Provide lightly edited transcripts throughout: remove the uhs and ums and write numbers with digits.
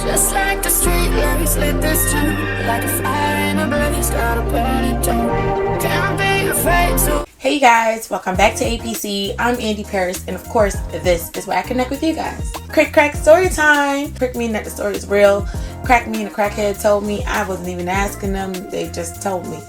Just like the street lights lit this town, like a fire in a blaze, gotta burn it down. Can't be afraid to. Hey guys, welcome back to APC. I'm AndeeParis, and of course, this is where I connect with you guys. Crick, crack, story time. Crick meaning that the story is real. Crack meaning a crackhead told me. I wasn't even asking them, they just told me.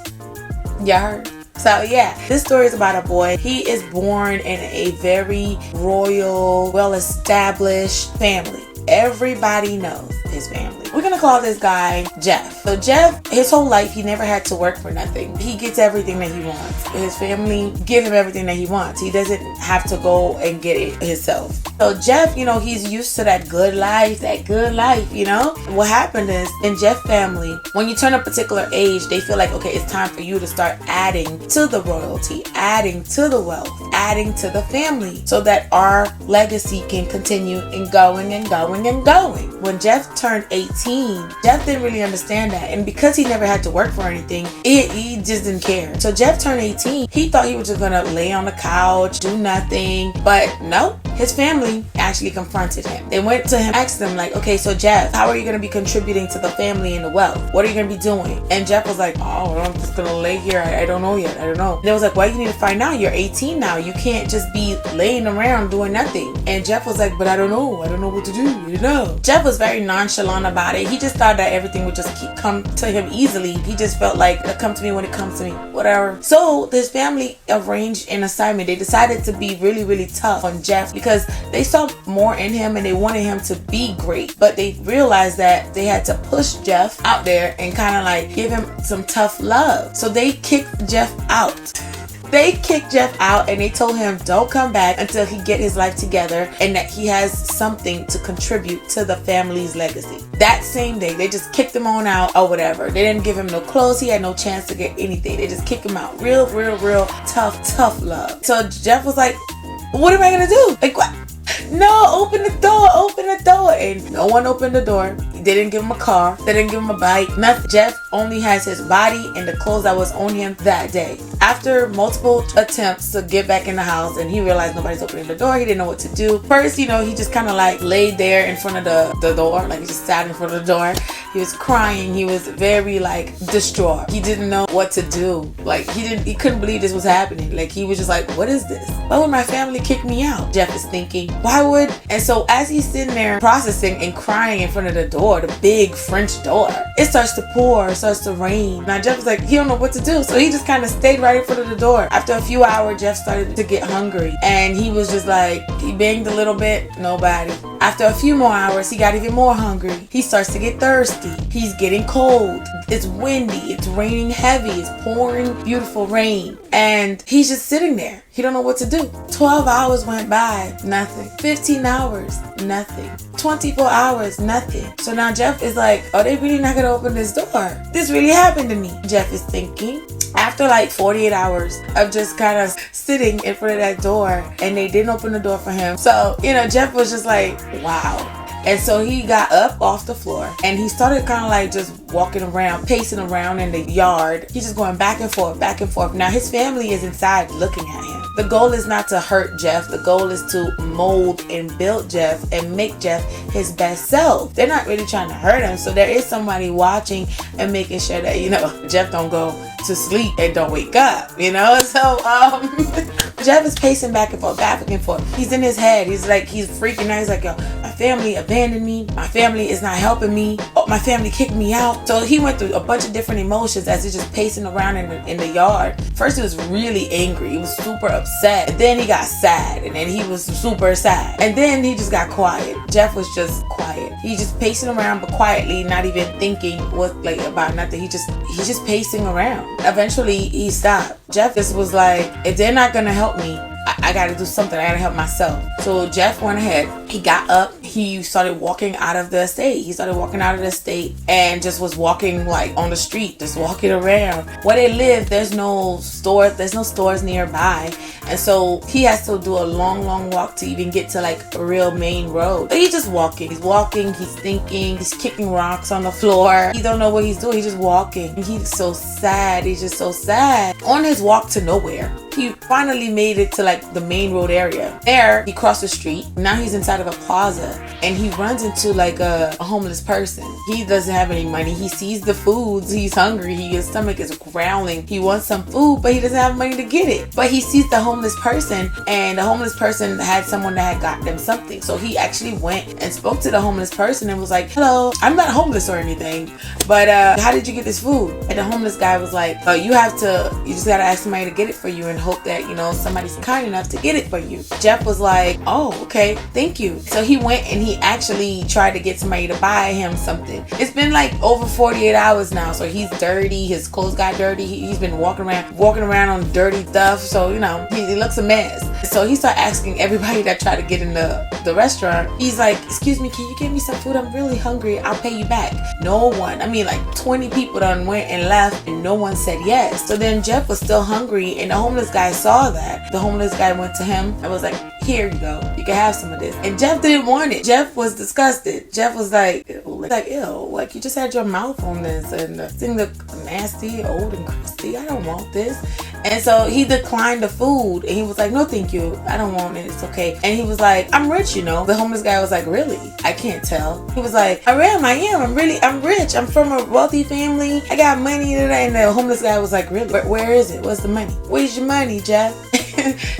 Y'all heard? So yeah, this story is about a boy. He is born in a very royal, well-established family. Everybody knows his family. We're gonna call this guy Jeff. So Jeff, his whole life, he never had to work for nothing. He gets everything that he wants. His family give him everything that he wants. He doesn't have to go and get it himself. So Jeff, you know, he's used to that good life, you know? What happened is, in Jeff's family, when you turn a particular age, they feel like, okay, it's time for you to start adding to the royalty, adding to the wealth, adding to the family, so that our legacy can continue and going and going and going. When Jeff turned 18, Jeff didn't really understand that. And because he never had to work for anything, he just didn't care. So Jeff turned 18. He thought he was just gonna lay on the couch, do nothing. But no, his family actually confronted him. They went to him, asked him like, okay, so Jeff, how are you gonna be contributing to the family and the wealth? What are you gonna be doing? And Jeff was like, oh, I'm just gonna lay here. I don't know yet. I don't know. They was like, well, you need to find out. You're 18 now. You can't just be laying around doing nothing. And Jeff was like, but I don't know. I don't know what to do. You know? Jeff was very nonchalant about it. He just thought that everything would just come to him easily. He just felt like it'll come to me when it comes to me. Whatever. So his family arranged an assignment. They decided to be really, really tough on Jeff because they saw more in him and they wanted him to be great. But they realized that they had to push Jeff out there and kind of like give him some tough love. So they kicked Jeff out. They kicked Jeff out and they told him don't come back until he get his life together and that he has something to contribute to the family's legacy. That same day, they just kicked him on out or whatever. They didn't give him no clothes. He had no chance to get anything. They just kicked him out. Real tough love. So Jeff was like, what am I gonna do? Like, what? No, open the door. And no one opened the door. They didn't give him a car. They didn't give him a bike. Nothing. Jeff only has his body and the clothes that was on him that day. After multiple attempts to get back in the house and he realized nobody's opening the door, he didn't know what to do. First, you know, he just kind of like laid there in front of the door. Like he just sat in front of the door. He was crying. He was very like distraught. He didn't know what to do. Like he couldn't believe this was happening. Like he was just like, what is this? Why would my family kick me out? Jeff is thinking, why would? And so as he's sitting there processing and crying in front of the door, the big French door, it starts to pour, it starts to rain. Now Jeff was like, he don't know what to do. So he just kind of stayed right in front of the door. After a few hours, Jeff started to get hungry. And he was just like, he banged a little bit, nobody. After a few more hours, he got even more hungry. He starts to get thirsty. He's getting cold. It's windy. It's raining heavy. It's pouring beautiful rain. And he's just sitting there. He don't know what to do. 12 hours went by, nothing. 15 hours, nothing. 24 hours, nothing. So now Jeff is like, are they really not gonna open this door? This really happened to me. Jeff is thinking. After like 48 hours of just kind of sitting in front of that door and they didn't open the door for him. So, you know, Jeff was just like, wow. And so he got up off the floor and he started kind of like just walking around, pacing around in the yard. He's just going back and forth, back and forth. Now his family is inside looking at him. The goal is not to hurt Jeff. The goal is to mold and build Jeff and make Jeff his best self. They're not really trying to hurt him. So there is somebody watching and making sure that, you know, Jeff don't go to sleep and don't wake up, you know? So Jeff is pacing back and forth, back and forth. He's in his head. He's like, he's freaking out. He's like, yo, my family abandoned me. My family is not helping me. Oh, my family kicked me out. So he went through a bunch of different emotions as he's just pacing around in the yard. First, he was really angry. He was super upset. And then he got sad. And then he was super sad. And then he just got quiet. Jeff was just quiet. He just pacing around, but quietly, not even thinking about nothing. He's just pacing around. Eventually, he stopped. Jeff just was like, if they're not gonna help me, I gotta do something. I gotta help myself. So Jeff went ahead. He got up. He started walking out of the estate. And just was walking like on the street, just walking around. Where they live, there's no stores nearby. And so he has to do a long walk to even get to like a real main road. But he's just walking. He's walking, he's thinking, he's kicking rocks on the floor. He don't know what he's doing. He's just walking. He's so sad. He's just so sad. On his walk to nowhere, he finally made it to like the main road area. There, he crossed the street. Now he's inside of a plaza, and he runs into like a homeless person. He doesn't have any money. He sees the foods. He's hungry. His stomach is growling. He wants some food, but he doesn't have money to get it. But he sees the homeless person, and the homeless person had someone that had got them something. So he actually went and spoke to the homeless person and was like, hello, I'm not homeless or anything, but how did you get this food? And the homeless guy was like, you just gotta ask somebody to get it for you and hope that, you know, somebody's kind enough to get it for you. Jeff was like, oh, okay, thank you. So he went and he actually tried to get somebody to buy him something. It's been like over 48 hours now, so he's dirty. His clothes got dirty. He's been walking around on dirty stuff. So, you know, he looks a mess. So he started asking everybody that tried to get in the restaurant. He's like, excuse me, can you give me some food? I'm really hungry. I'll pay you back. No one. I mean, like 20 people done went and left, and no one said yes. So then Jeff was still hungry, and the homeless guy saw that. The homeless guy went to him and was like, here you go. You can have some of this. And Jeff didn't want it. Jeff was disgusted. Jeff was like, ew, like you just had your mouth on this, and the thing looked nasty, old and crusty. I don't want this. And so he declined the food, and he was like, no, thank you. I don't want it. It's okay. And he was like, I'm rich, you know. The homeless guy was like, really? I can't tell. He was like, I am. I'm rich. I'm from a wealthy family. I got money. And the homeless guy was like, really? Where is it? What's the money? Where's your money, Jeff?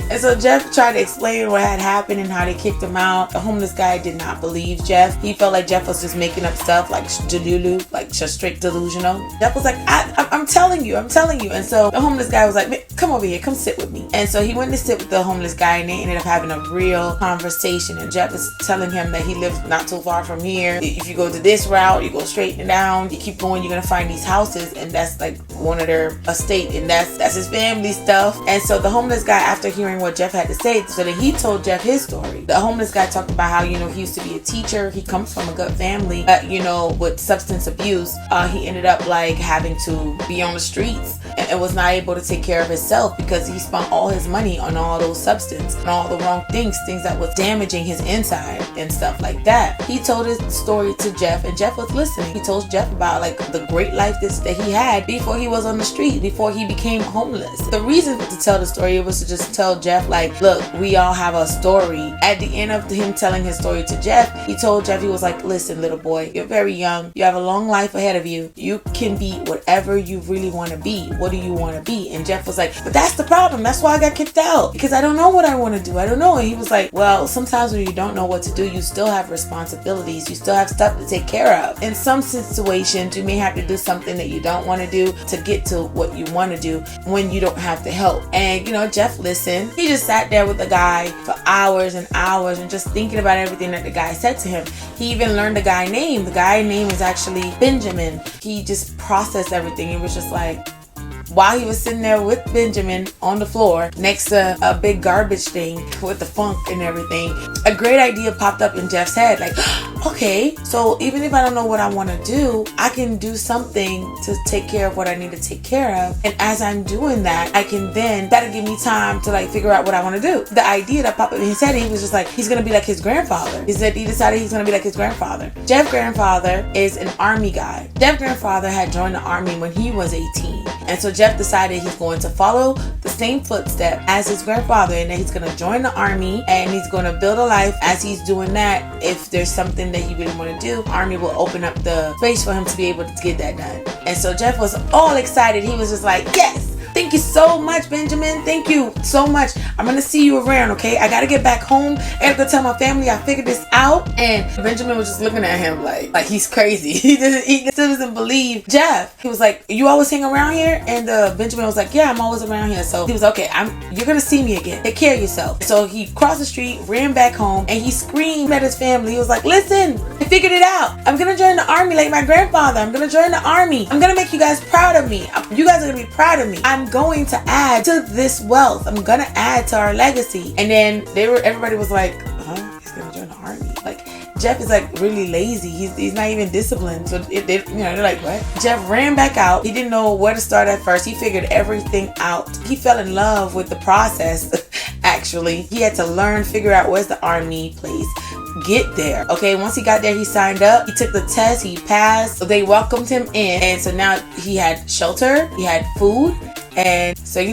And so Jeff tried to explain what had happened and how they kicked him out. The homeless guy did not believe Jeff. He felt like Jeff was just making up stuff, like delulu, like just straight delusional. Jeff was like, I'm telling you. And so the homeless guy was like, come over here, come sit with me. And so he went to sit with the homeless guy, and they ended up having a real conversation. And Jeff was telling him that he lives not too far from here. If you go to this route, you go straight and down, you keep going, you're gonna find these houses, and that's like one of their estate, and that's his family stuff. And so the homeless guy, after hearing what Jeff had to say, so then he told Jeff his story. The homeless guy talked about how, you know, he used to be a teacher. He comes from a good family, you know, with substance abuse. He ended up like having to be on the streets and was not able to take care of himself because he spent all his money on all those substances and all the wrong things that was damaging his inside and stuff like that. He told his story to Jeff, and Jeff was listening. He told Jeff about like the great life that he had before he was on the street, before he became homeless. The reason to tell the story was to just tell Jeff, like, look, we all have a story. At the end of him telling his story to Jeff, he told Jeff, he was like, listen, little boy, you're very young. You have a long life ahead of you. You can be whatever you really want to be. What do you want to be? And Jeff was like, but that's the problem. That's why I got kicked out, because I don't know what I want to do. I don't know. And he was like, well, sometimes when you don't know what to do, you still have responsibilities. You still have stuff to take care of. In some situations, you may have to do something that you don't want to do to get to what you want to do when you don't have the help. And, you know, Jeff listened. He just sat there with the guy for hours and hours and just thinking about everything that the guy said to him. He even learned the guy's name. The guy's name is actually Benjamin. He just processed everything. It was just like, while he was sitting there with Benjamin on the floor next to a big garbage thing with the funk and everything, a great idea popped up in Jeff's head. Like, okay, so even if I don't know what I want to do, I can do something to take care of what I need to take care of. And as I'm doing that, that'll give me time to like figure out what I want to do. The idea that popped up in his head, he was just like, he's going to be like his grandfather. He decided he's going to be like his grandfather. Jeff's grandfather is an army guy. Jeff's grandfather had joined the army when he was 18. And so Jeff decided he's going to follow the same footstep as his grandfather, and that he's going to join the army and he's going to build a life. As he's doing that, if there's something that he really want to do, army will open up the space for him to be able to get that done. And so Jeff was all excited. He was just like, yes, thank you so much, Benjamin. Thank you so much. I'm going to see you around, okay? I got to get back home. I got to go tell my family I figured this out. And Benjamin was just looking at him like he's crazy. He still doesn't believe Jeff. He was like, you always hang around here? And Benjamin was like, yeah, I'm always around here. So he was okay, you're going to see me again. Take care of yourself. So he crossed the street, ran back home, and he screamed at his family. He was like, listen, I figured it out. I'm going to join the army like my grandfather. I'm going to join the army. I'm going to make you guys proud of me. You guys are going to be proud of me. I'm going to add to this wealth. I'm going to add to our legacy. And then everybody was like, huh? He's going to join the army? Like, Jeff is like really lazy. He's not even disciplined. So they're like, what? Jeff ran back out. He didn't know where to start at first. He figured everything out. He fell in love with the process. Actually, he had to figure out where's the army place. Get there. Okay, once he got there, he signed up. He took the test. He passed. So they welcomed him in. And so now he had shelter. He had food. And so,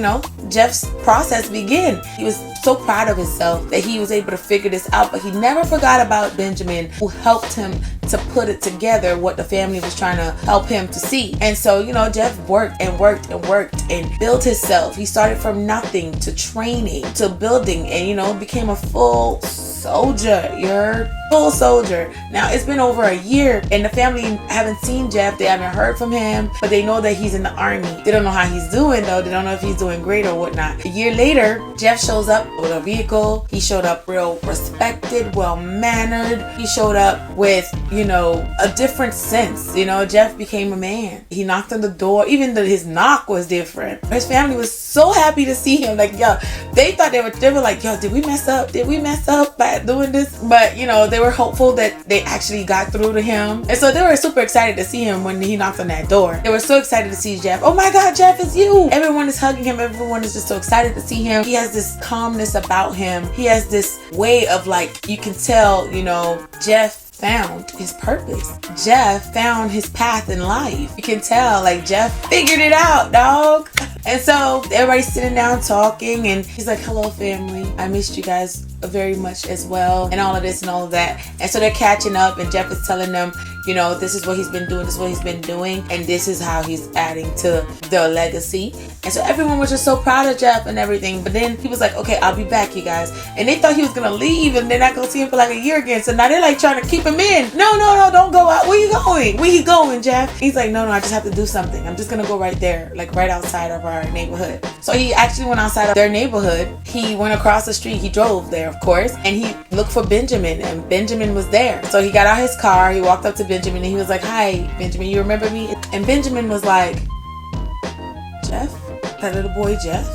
Jeff's process began. He was so proud of himself that he was able to figure this out, but he never forgot about Benjamin, who helped him to put it together, what the family was trying to help him to see. And so, you know, Jeff worked and worked and worked and built himself. He started from nothing to training to building, and, you know, became a full soldier. You're full soldier. Now it's been over a year and the family haven't seen Jeff. They haven't heard from him, but they know that he's in the army. They don't know how he's doing though. They don't know if he's doing great or whatnot. A year later, Jeff shows up with a vehicle. He showed up real respected, well mannered. He showed up with, you know, a different sense. You know, Jeff became a man. He knocked on the door. Even though his knock was different, his family was so happy to see him. Like, yo, they thought they were like, yo, did we mess up? Did we mess up by doing this? But, you know, they were hopeful that they actually got through to him. And so they were super excited to see him when he knocked on that door. They were so excited to see Jeff. Oh my God, Jeff, it's you. Everyone is hugging him. Everyone is just so excited to see him. He has this calmness about him. He has this way of, like, you can tell, you know, Jeff found his purpose. Jeff found his path in life. You can tell, like, Jeff figured it out, dog. And so everybody's sitting down talking, and he's like, hello family, I missed you guys very much as well, and all of this and all of that. And so they're catching up, and Jeff is telling them, you know, this is what he's been doing, this is what he's been doing, and this is how he's adding to the legacy. And so everyone was just so proud of Jeff and everything. But then he was like, okay, I'll be back, you guys. And they thought he was gonna leave and they're not gonna see him for like a year again. So now they're like trying to keep him in. No, don't go out. Where you going? Where you going, Jeff? He's like, no, I just have to do something. I'm just gonna go right there, like right outside of our neighborhood. So he actually went outside of their neighborhood. He went across the street. He drove there, of course, and he looked for Benjamin, and Benjamin was there. So he got out his car. He walked up to Benjamin and he was like, hi, Benjamin, you remember me? And Benjamin was like, Jeff? That little boy Jeff?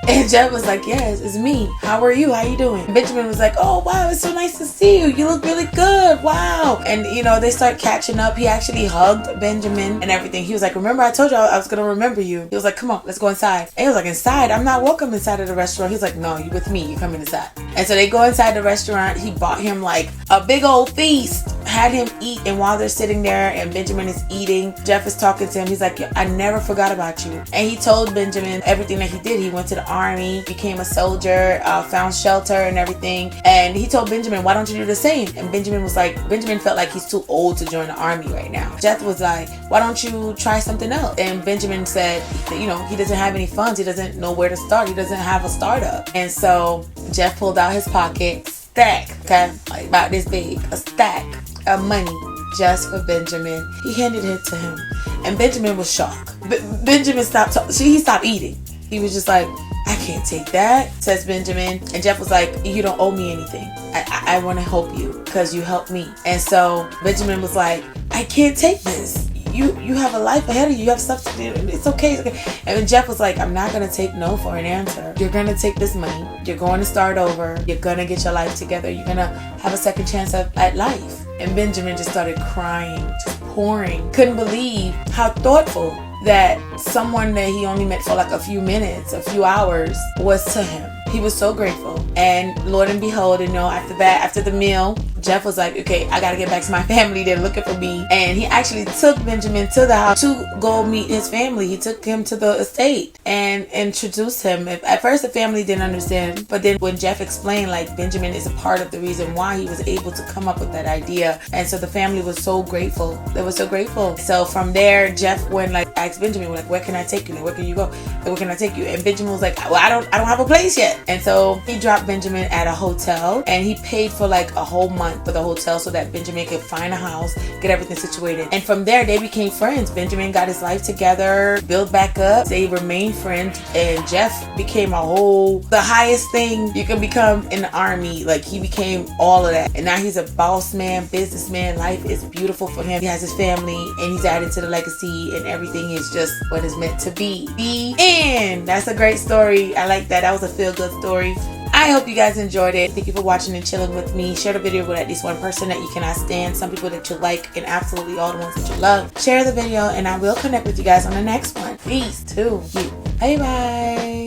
And Jeff was like, yes, it's me. How are you? How you doing? And Benjamin was like, oh, wow, it's so nice to see you. You look really good. Wow. And, you know, they start catching up. He actually hugged Benjamin and everything. He was like, remember, I told you I was going to remember you. He was like, come on, let's go inside. And he was like, inside? I'm not welcome inside of the restaurant. He's like, no, you with me. You coming inside. And so they go inside the restaurant. He bought him like a big old feast, had him eat. And while they're sitting there and Benjamin is eating, Jeff is talking to him. He's like, I never forgot about you. And he told Benjamin everything that he did. He went to the army, became a soldier, found shelter and everything. And he told Benjamin, why don't you do the same? And Benjamin was like, Benjamin felt like he's too old to join the army right now. Jeff was like, why don't you try something else? And Benjamin said, you know, he doesn't have any funds. He doesn't know where to start. He doesn't have a startup. And so Jeff pulled out his pocket, stack, okay, like about this big, a stack of money just for Benjamin. He handed it to him, and Benjamin was shocked. Benjamin stopped talking. He stopped eating. He was just like, I can't take that, says Benjamin. And Jeff was like, you don't owe me anything. I want to help you because you helped me. And so Benjamin was like, I can't take this. You have a life ahead of you. You have stuff to do. It's okay. It's okay. And then Jeff was like, I'm not going to take no for an answer. You're going to take this money. You're going to start over. You're going to get your life together. You're going to have a second chance at life. And Benjamin just started crying, just pouring. Couldn't believe how thoughtful that someone that he only met for like a few minutes, a few hours, was to him. He was so grateful. And Lord and behold, you know, after the meal, Jeff was like, okay, I gotta get back to my family. They're looking for me. And he actually took Benjamin to the house to go meet his family. He took him to the estate and introduced him. At first, the family didn't understand. But then when Jeff explained, like, Benjamin is a part of the reason why he was able to come up with that idea. And so the family was so grateful. They were so grateful. So from there, Jeff went, like, asked Benjamin, like, where can I take you? Like, where can you go? Like, where can I take you? And Benjamin was like, well, I don't have a place yet. And so he dropped Benjamin at a hotel, and he paid for like a whole month for the hotel so that Benjamin could find a house, get everything situated. And from there, they became friends. Benjamin got his life together, built back up. They remained friends, and Jeff became the highest thing you can become in the army. Like, he became all of that. And now he's a boss man, businessman. Life is beautiful for him. He has his family, and he's added to the legacy, and everything is just what is meant to be. The end. That's a great story. I like that. That was a feel-good story. I hope you guys enjoyed it. Thank you for watching and chilling with me. Share the video with at least one person that you cannot stand, some people that you like, and absolutely all the ones that you love. Share the video, and I will connect with you guys on the next one. Peace to you. Bye bye.